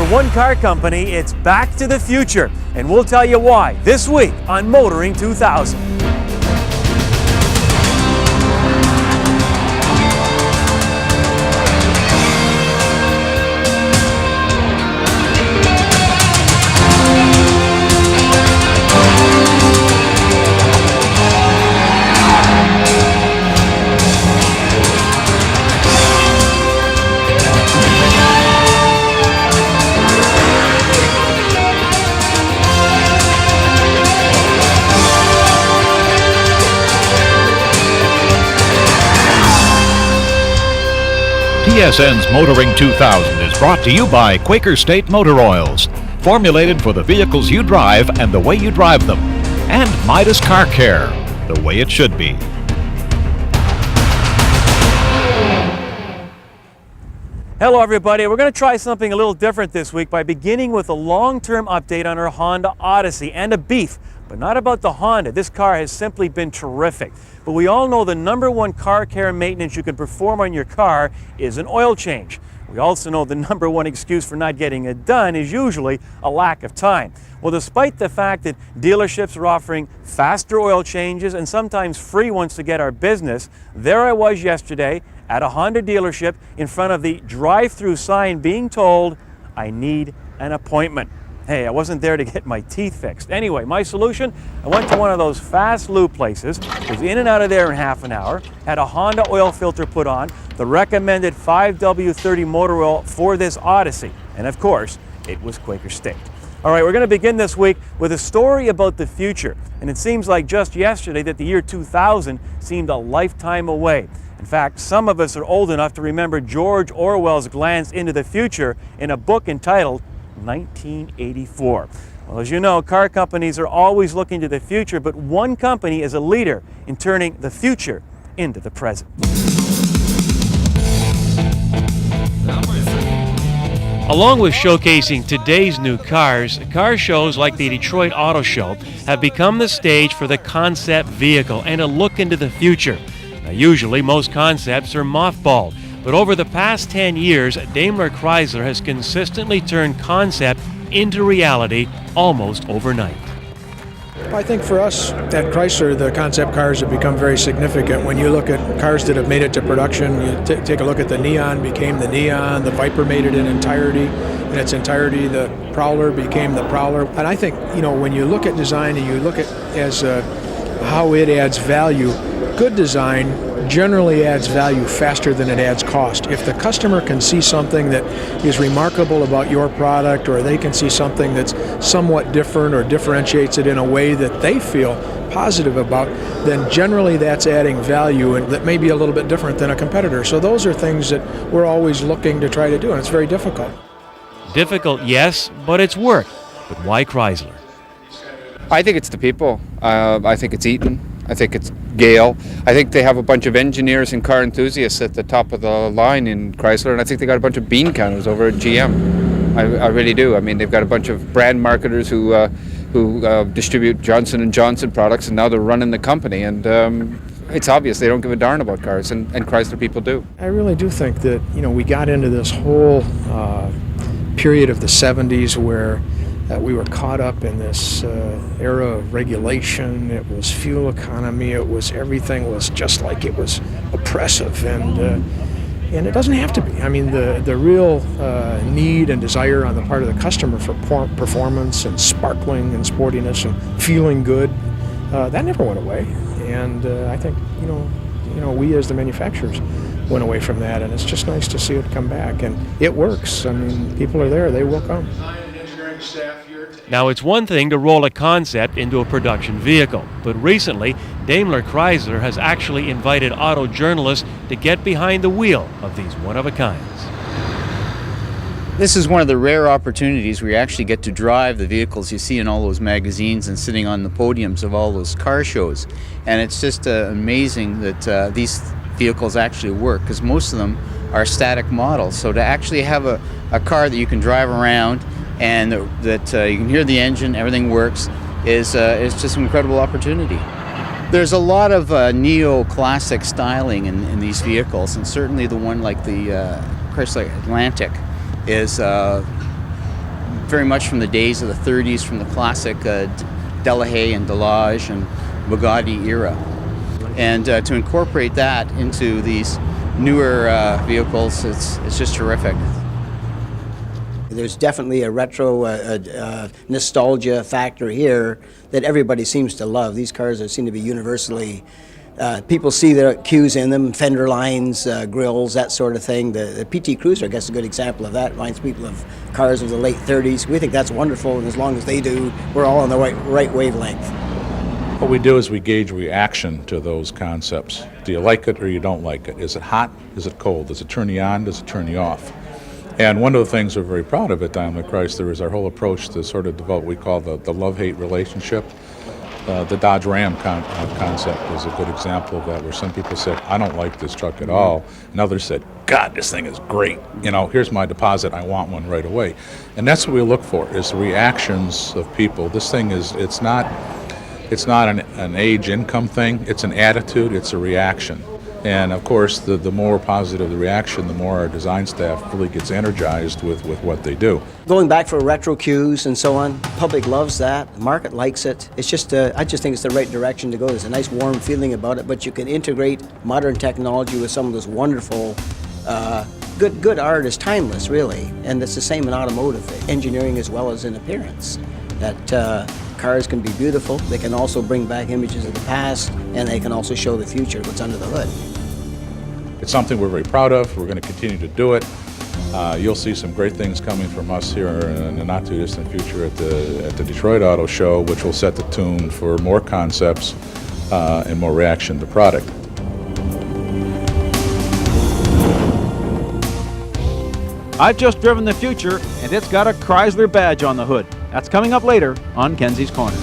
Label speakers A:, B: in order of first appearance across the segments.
A: For one car company, it's back to the future, and we'll tell you why this week on Motoring 2000.
B: TSN's Motoring 2000 is brought to you by Quaker State Motor Oils, formulated for the vehicles you drive and the way you drive them, and Midas Car Care, the way it should be.
A: Hello everybody, we're going to try something a little different this week by beginning with a long-term update on our Honda Odyssey and a beef, but not about the Honda. This car has simply been terrific. But we all know the number one car care maintenance you can perform on your car is an oil change. We also know the number one excuse for not getting it done is usually a lack of time. Well, despite the fact that dealerships are offering faster oil changes and sometimes free ones to get our business, there I was yesterday at a Honda dealership in front of the drive-through sign being told, I need an appointment. Hey, I wasn't there to get my teeth fixed. Anyway, my solution, I went to one of those fast lube places, was in and out of there in half an hour, had a Honda oil filter put on, the recommended 5W30 motor oil for this Odyssey, and of course, it was Quaker State. All right, we're going to begin this week with a story about the future, and it seems like just yesterday that the year 2000 seemed a lifetime away. In fact, some of us are old enough to remember George Orwell's glance into the future in a book entitled 1984. Well, as you know, car companies are always looking to the future, but one company is a leader in turning the future into the present. Along with showcasing today's new cars, car shows like the Detroit Auto Show have become the stage for the concept vehicle and a look into the future. Now, usually, most concepts are mothballed. But over the past 10 years, DaimlerChrysler has consistently turned concept into reality almost overnight.
C: I think for us at Chrysler, the concept cars have become very significant. When you look at cars that have made it to production, you take a look at the Neon became the Neon, the Viper made it in its entirety, the Prowler became the Prowler. And I think, when you look at design and you look at how it adds value, good design generally adds value faster than it adds cost. If the customer can see something that is remarkable about your product, or they can see something that's somewhat different or differentiates it in a way that they feel positive about, then generally that's adding value, and that may be a little bit different than a competitor. So those are things that we're always looking to try to do, and it's very difficult.
A: Difficult, yes, but it's work. But why Chrysler?
D: I think it's the people. I think it's Eaton. I think it's Gale. I think they have a bunch of engineers and car enthusiasts at the top of the line in Chrysler, and I think they got a bunch of bean counters over at GM. I really do. I mean, they've got a bunch of brand marketers who distribute Johnson & Johnson products, and now they're running the company. And it's obvious they don't give a darn about cars, and Chrysler people do.
C: I really do think that we got into this whole period of the 70s where we were caught up in this era of regulation. It was fuel economy. Everything was just like it was oppressive, and it doesn't have to be. I mean, the real need and desire on the part of the customer for performance and sparkling and sportiness and feeling good, that never went away. And I think we as the manufacturers went away from that, and it's just nice to see it come back, and it works. I mean, people are there; they will come.
A: Now, it's one thing to roll a concept into a production vehicle, but recently, DaimlerChrysler has actually invited auto journalists to get behind the wheel of these one-of-a-kinds.
E: This is one of the rare opportunities where you actually get to drive the vehicles you see in all those magazines and sitting on the podiums of all those car shows. And it's just amazing that these vehicles actually work, because most of them are static models. So to actually have a car that you can drive around and that you can hear the engine, everything works, is just an incredible opportunity. There's a lot of neo-classic styling in these vehicles, and certainly the one like the Chrysler Atlantic is very much from the days of the 30s, from the classic Delahaye and Delage and Bugatti era. And to incorporate that into these newer vehicles, it's just terrific.
F: There's definitely a retro nostalgia factor here that everybody seems to love. These cars seem to be universally, people see the cues in them, fender lines, grills, that sort of thing. The PT Cruiser, I guess, is a good example of that. Reminds people of cars of the late 30s. We think that's wonderful, and as long as they do, we're all on the right wavelength.
G: What we do is we gauge reaction to those concepts. Do you like it or you don't like it? Is it hot? Is it cold? Does it turn you on? Does it turn you off? And one of the things we're very proud of at DaimlerChrysler is our whole approach to sort of develop what we call the love-hate relationship. The Dodge Ram concept is a good example of that, where some people said, I don't like this truck at all, and others said, God, this thing is great. You know, here's my deposit, I want one right away. And that's what we look for, is the reactions of people. This thing is, it's not an age income thing, it's an attitude, it's a reaction. And of course, the more positive the reaction, the more our design staff really gets energized with what they do.
F: Going back for retro cues and so on, public loves that, the market likes it. It's just, I just think it's the right direction to go. There's a nice warm feeling about it, but you can integrate modern technology with some of this wonderful, good art is timeless, really. And it's the same in automotive, engineering as well as in appearance. That cars can be beautiful, they can also bring back images of the past, and they can also show the future, what's under the hood.
G: It's something we're very proud of. We're going to continue to do it. You'll see some great things coming from us here in the not too distant future at the Detroit Auto Show, which will set the tune for more concepts and more reaction to product.
H: I've just driven the future, and it's got a Chrysler badge on the hood. That's coming up later on Kenzie's Corner.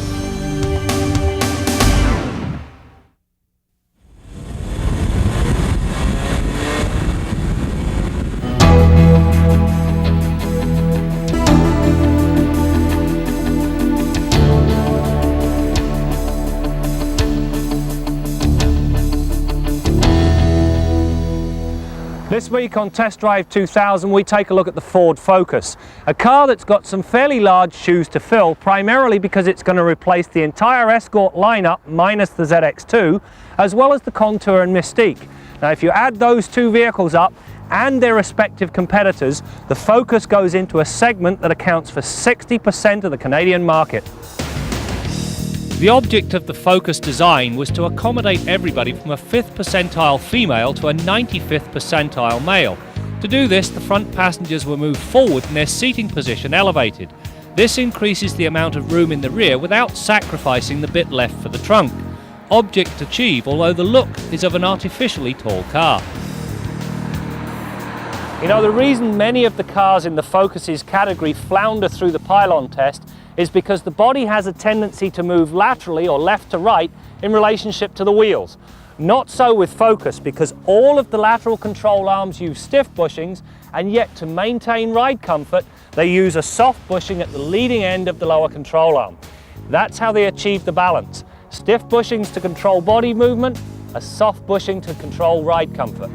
A: This week on Test Drive 2000, we take a look at the Ford Focus, a car that's got some fairly large shoes to fill, primarily because it's going to replace the entire Escort lineup minus the ZX2, as well as the Contour and Mystique. Now, if you add those two vehicles up and their respective competitors, the Focus goes into a segment that accounts for 60% of the Canadian market. The object of the Focus design was to accommodate everybody from a 5th percentile female to a 95th percentile male. To do this, the front passengers were moved forward and their seating position elevated. This increases the amount of room in the rear without sacrificing the bit left for the trunk. Object achieved, although the look is of an artificially tall car. You know, the reason many of the cars in the Focus's category flounder through the pylon test is because the body has a tendency to move laterally or left to right in relationship to the wheels. Not so with Focus, because all of the lateral control arms use stiff bushings, and yet to maintain ride comfort, they use a soft bushing at the leading end of the lower control arm. That's how they achieve the balance. Stiff bushings to control body movement, a soft bushing to control ride comfort.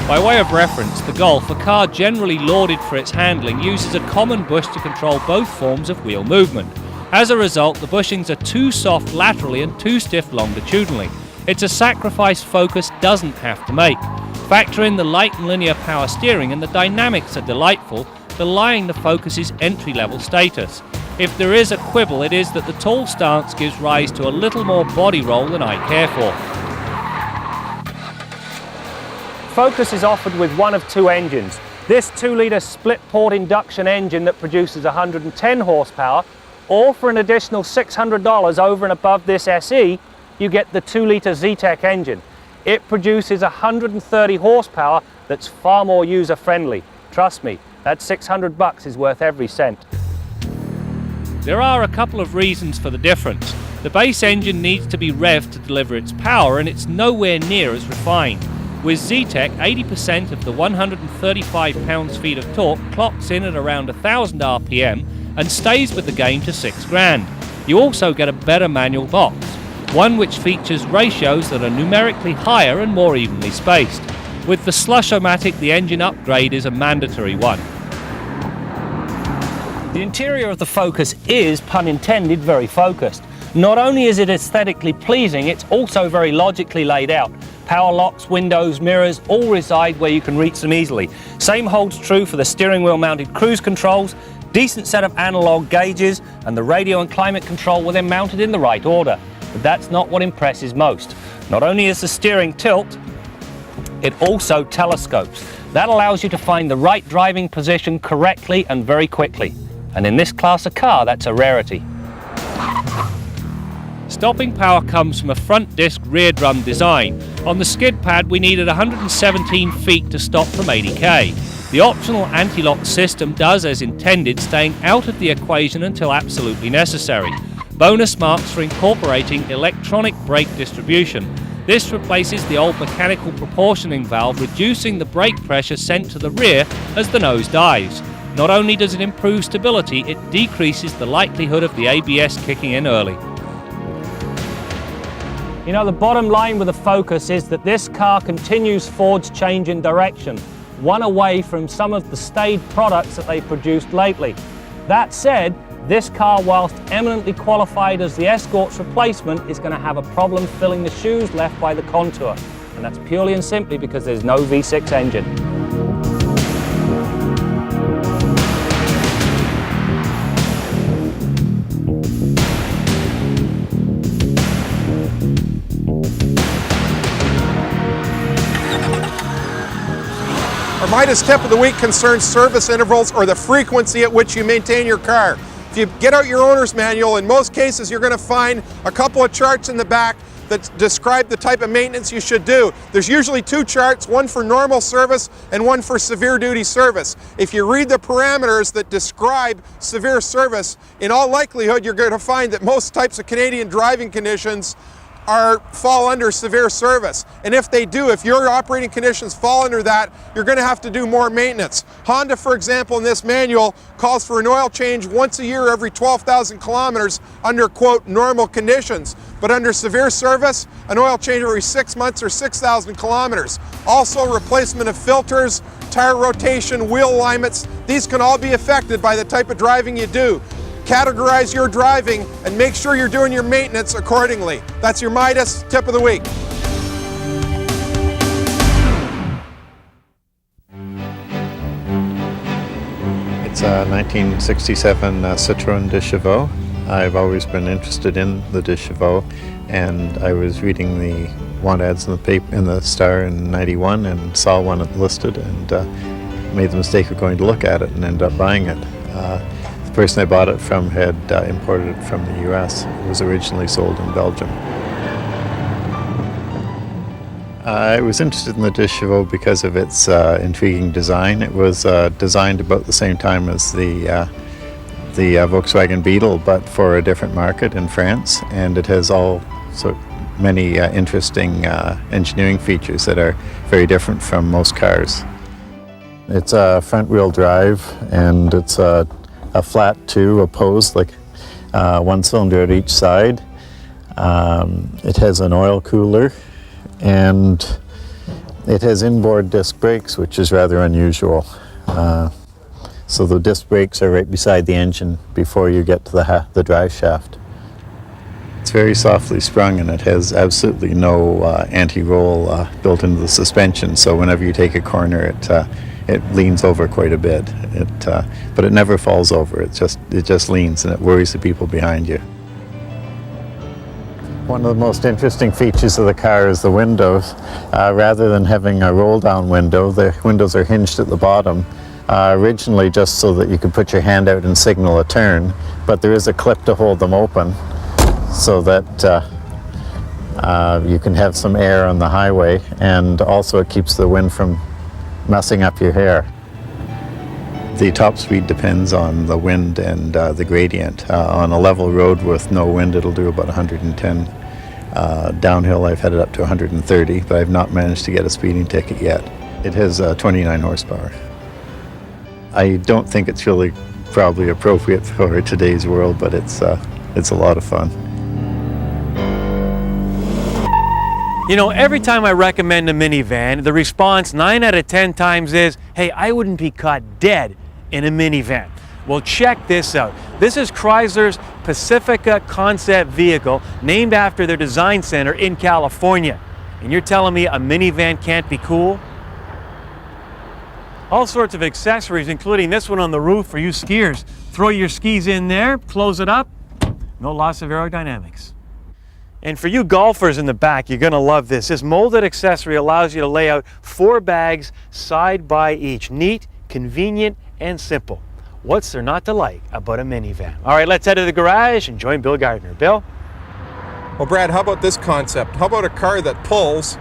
A: By way of reference, the Golf, a car generally lauded for its handling, uses a common bush to control both forms of wheel movement. As a result, the bushings are too soft laterally and too stiff longitudinally. It's a sacrifice Focus doesn't have to make. Factor in the light and linear power steering and the dynamics are delightful, belying the Focus's entry-level status. If there is a quibble, it is that the tall stance gives rise to a little more body roll than I care for. Focus is offered with one of two engines. This 2-litre split-port induction engine that produces 110 horsepower, or for an additional $600 over and above this SE, you get the 2-litre Zetec engine. It produces 130 horsepower that's far more user-friendly. Trust me, that $600 is worth every cent. There are a couple of reasons for the difference. The base engine needs to be revved to deliver its power, and it's nowhere near as refined. With Zetec, 80% of the 135 pounds-feet of torque clocks in at around 1,000 RPM and stays with the game to $6,000. You also get a better manual box, one which features ratios that are numerically higher and more evenly spaced.
I: With the Slush-O-Matic, the engine upgrade is a mandatory one.
J: The interior of the Focus is, pun intended, very focused. Not only is it aesthetically pleasing, it's also very logically laid out. Power locks, windows, mirrors, all reside where you can reach them easily. Same holds true for the steering wheel mounted cruise controls, decent set of analog gauges, and the radio and climate control were then mounted in the right order. But that's not what impresses most. Not only is the steering tilt, it also telescopes. That allows you to find the right driving position correctly and very quickly. And in this class of car, that's a rarity.
I: Stopping power comes from a front disc rear drum design. On the skid pad we needed 117 feet to stop from 80k. The optional anti-lock system does as intended, staying out of the equation until absolutely necessary. Bonus marks for incorporating electronic brake distribution. This replaces the old mechanical proportioning valve, reducing the brake pressure sent to the rear as the nose dives. Not only does it improve stability, it decreases the likelihood of the ABS kicking in early.
J: You know, the bottom line with the Focus is that this car continues Ford's change in direction, one away from some of the staid products that they produced lately. That said, this car, whilst eminently qualified as the Escort's replacement, is going to have a problem filling the shoes left by the Contour. And that's purely and simply because there's no V6 engine.
K: Our Midas tip of the week concerns service intervals or the frequency at which you maintain your car. If you get out your owner's manual, in most cases you're going to find a couple of charts in the back that describe the type of maintenance you should do. There's usually two charts, one for normal service and one for severe duty service. If you read the parameters that describe severe service, in all likelihood you're going to find that most types of Canadian driving conditions fall under severe service. And if they do, if your operating conditions fall under that, you're going to have to do more maintenance. Honda, for example, in this manual calls for an oil change once a year every 12,000 kilometers under, quote, normal conditions. But under severe service, an oil change every 6 months or 6,000 kilometers. Also, replacement of filters, tire rotation, wheel alignments, these can all be affected by the type of driving you do. Categorize your driving and make sure you're doing your maintenance accordingly. That's your Midas tip of the week.
L: It's a 1967 Citroen Dechevaux. I've always been interested in the Dechevaux, and I was reading the want ads in the paper, in the Star in '91, and saw one listed, and made the mistake of going to look at it and ended up buying it. The person I bought it from had imported it from the US. It was originally sold in Belgium. I was interested in the Dechevaux because of its intriguing design. It was designed about the same time as the Volkswagen Beetle, but for a different market in France, and it has all so many interesting engineering features that are very different from most cars. It's a front-wheel drive, and it's a flat two opposed, like one cylinder at each side. It has an oil cooler, and it has inboard disc brakes, which is rather unusual. So the disc brakes are right beside the engine before you get to the drive shaft. It's very softly sprung, and it has absolutely no anti-roll built into the suspension, so whenever you take a corner it leans over quite a bit. But it never falls over. It just leans, and it worries the people behind you. One of the most interesting features of the car is the windows. Rather than having a roll-down window, the windows are hinged at the bottom. Originally just so that you could put your hand out and signal a turn, but there is a clip to hold them open so that you can have some air on the highway, and also it keeps the wind from messing up your hair. The top speed depends on the wind and the gradient. On a level road with no wind, it'll do about 110. Downhill, I've had it up to 130, but I've not managed to get a speeding ticket yet. It has 29 horsepower. I don't think it's really probably appropriate for today's world, but it's a lot of fun.
A: You know, every time I recommend a minivan, the response 9 out of 10 times is, hey, I wouldn't be caught dead in a minivan. Well, check this out. This is Chrysler's Pacifica concept vehicle, named after their design center in California. And you're telling me a minivan can't be cool? All sorts of accessories, including this one on the roof for you skiers. Throw your skis in there, close it up, no loss of aerodynamics. And for you golfers in the back, you're gonna love this. This molded accessory allows you to lay out 4 bags side by each. Neat, convenient, and simple. What's there not to like about a minivan? All right, let's head to the garage and join Bill Gardiner. Bill?
K: Well, Brad, how about this concept? How about a car that pulls,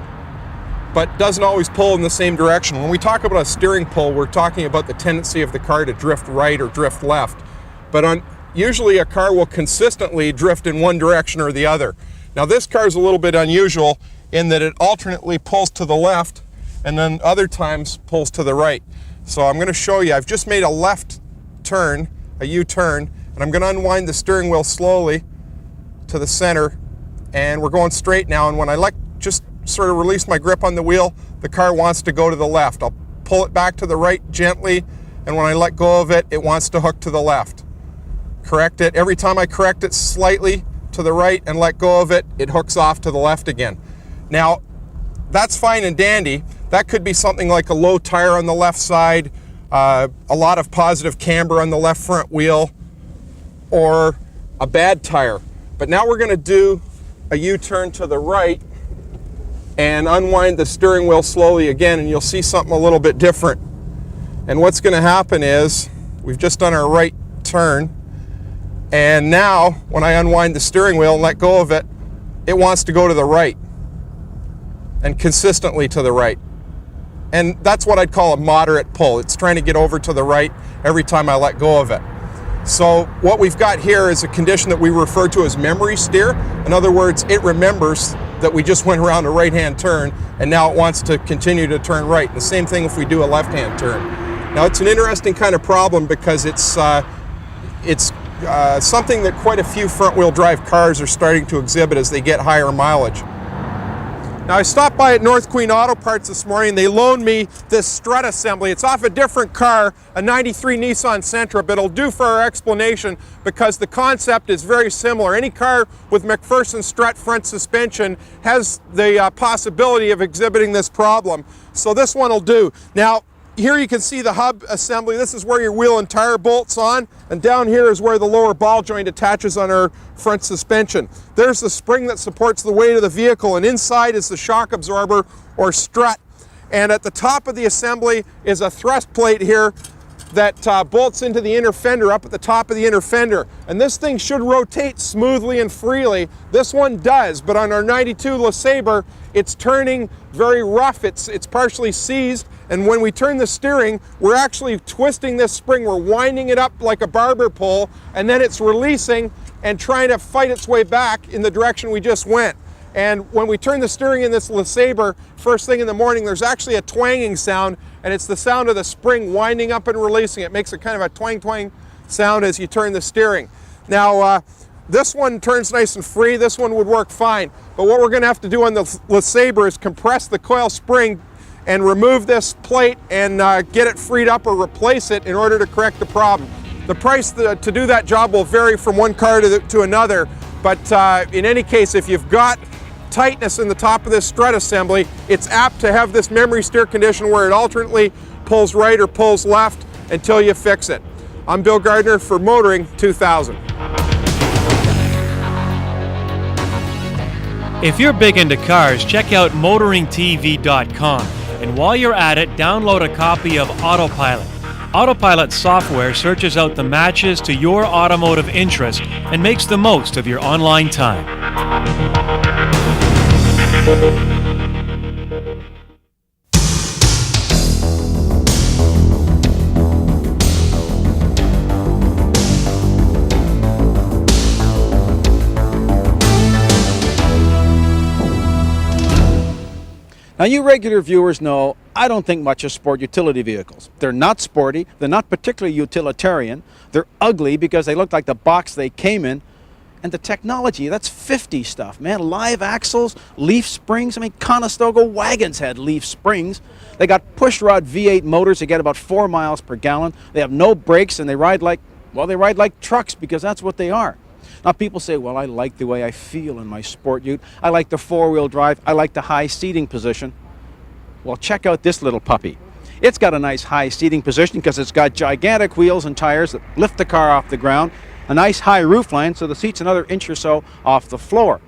K: but doesn't always pull in the same direction? When we talk about a steering pull, we're talking about the tendency of the car to drift right or drift left. But usually a car will consistently drift in one direction or the other. Now this car is a little bit unusual in that it alternately pulls to the left and then other times pulls to the right. So I'm going to show you. I've just made a left turn, a U-turn, and I'm going to unwind the steering wheel slowly to the center, and we're going straight now. And when I just sort of release my grip on the wheel, the car wants to go to the left. I'll pull it back to the right gently, and when I let go of it, it wants to hook to the left. Correct it. Every time I correct it slightly to the right and let go of it, it hooks off to the left again. Now, that's fine and dandy. That could be something like a low tire on the left side, a lot of positive camber on the left front wheel, or a bad tire. But now we're going to do a U-turn to the right and unwind the steering wheel slowly again, and you'll see something a little bit different. And what's going to happen is we've just done our right turn, and now when I unwind the steering wheel and let go of it, it wants to go to the right and consistently to the right. And that's what I'd call a moderate pull. It's trying to get over to the right every time I let go of it. So what we've got here is a condition that we refer to as memory steer. In other words, it remembers that we just went around a right-hand turn and now it wants to continue to turn right. The same thing if we do a left-hand turn. Now it's an interesting kind of problem because it's something that quite a few front-wheel drive cars are starting to exhibit as they get higher mileage. Now I stopped by at North Queen Auto Parts this morning. They loaned me this strut assembly. It's off a different car, a 93 Nissan Sentra, but it'll do for our explanation because the concept is very similar. Any car with McPherson strut front suspension has the possibility of exhibiting this problem. So this one will do. Now, here you can see the hub assembly. This is where your wheel and tire bolts on, and down here is where the lower ball joint attaches on our front suspension. There's the spring that supports the weight of the vehicle, and inside is the shock absorber or strut. And at the top of the assembly is a thrust plate here that bolts into the inner fender, up at the top of the inner fender. And this thing should rotate smoothly and freely. This one does, but on our 92 LeSabre, it's turning very rough. It's partially seized, and when we turn the steering, we're actually twisting this spring. We're winding it up like a barber pole, and then it's releasing and trying to fight its way back in the direction we just went. And when we turn the steering in this LeSabre, first thing in the morning, there's actually a twanging sound, and it's the sound of the spring winding up and releasing. It makes a kind of a twang-twang sound as you turn the steering. Now, this one turns nice and free. This one would work fine. But what we're going to have to do on the LeSabre is compress the coil spring and remove this plate and get it freed up or replace it in order to correct the problem. The price to do that job will vary from one car to another, but in any case, if you've got tightness in the top of this strut assembly, it's apt to have this memory steer condition where it alternately pulls right or pulls left until you fix it. I'm Bill Gardiner for Motoring 2000.
A: If you're big into cars, check out motoringtv.com. And while you're at it, download a copy of Autopilot. Autopilot software searches out the matches to your automotive interest and makes the most of your online time.
H: Now, you regular viewers know I don't think much of sport utility vehicles. They're not sporty, they're not particularly utilitarian, they're ugly because they look like the box they came in, And the technology, that's 50 stuff, man. Live axles, leaf springs. I mean, Conestoga wagons had leaf springs. They got pushrod V8 motors. They get about 4 miles per gallon. They have no brakes, and they ride like trucks, because that's what they are. Now, people say, well, I like the way I feel in my sport ute. I like the four-wheel drive. I like the high seating position. Well, check out this little puppy. It's got a nice high seating position because it's got gigantic wheels and tires that lift the car off the ground, a nice high roof line so the seat's another inch or so off the floor.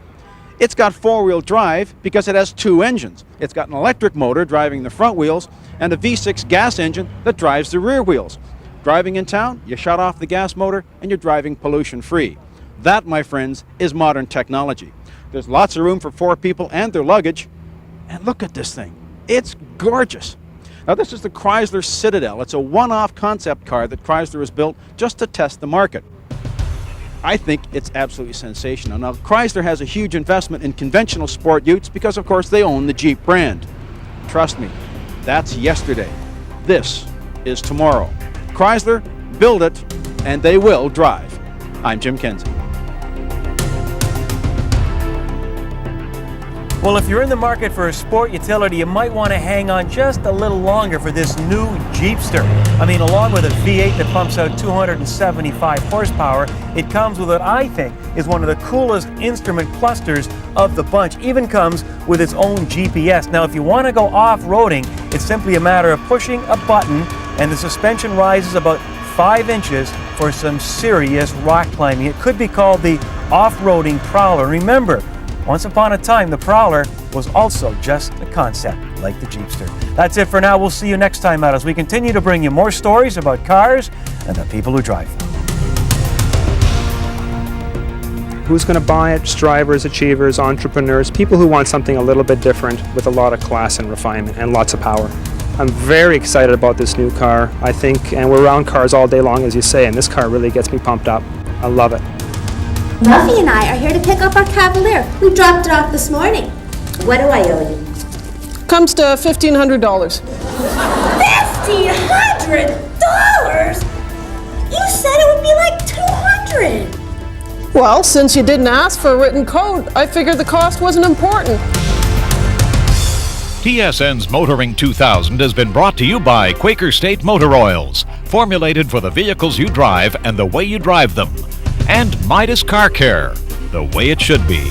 H: It's got four-wheel drive because it has 2 engines. It's got an electric motor driving the front wheels and a V6 gas engine that drives the rear wheels. Driving in town, you shut off the gas motor and you're driving pollution-free. That, my friends, is modern technology. There's lots of room for 4 people and their luggage. And look at this thing. It's gorgeous. Now, this is the Chrysler Citadel. It's a one-off concept car that Chrysler has built just to test the market. I think it's absolutely sensational. Now, Chrysler has a huge investment in conventional sport utes because, of course, they own the Jeep brand. Trust me, that's yesterday. This is tomorrow. Chrysler, build it, and they will drive. I'm Jim Kenzie.
A: Well, if you're in the market for a sport utility, you might want to hang on just a little longer for this new Jeepster. I mean, along with a V8 that pumps out 275 horsepower, it comes with what I think is one of the coolest instrument clusters of the bunch. Even comes with its own GPS. Now, if you want to go off-roading, it's simply a matter of pushing a button and the suspension rises about 5 inches for some serious rock climbing. It could be called the off-roading Prowler. Remember, once upon a time, the Prowler was also just a concept, like the Jeepster. That's it for now. We'll see you next time out as we continue to bring you more stories about cars and the people who drive them.
M: Who's going to buy it? Strivers, achievers, entrepreneurs, people who want something a little bit different with a lot of class and refinement and lots of power. I'm very excited about this new car, I think, and we're around cars all day long, as you say, and this car really gets me pumped up. I love it.
N: Muffy and I are here to pick up our Cavalier. We dropped it off this morning. What do I owe you?
O: Comes to $1,500.
N: $1,500? You said it would be like $200.
O: Well, since you didn't ask for a written code, I figured the cost wasn't important.
B: TSN's Motoring 2000 has been brought to you by Quaker State Motor Oils, formulated for the vehicles you drive and the way you drive them. And Midas Car Care, the way it should be.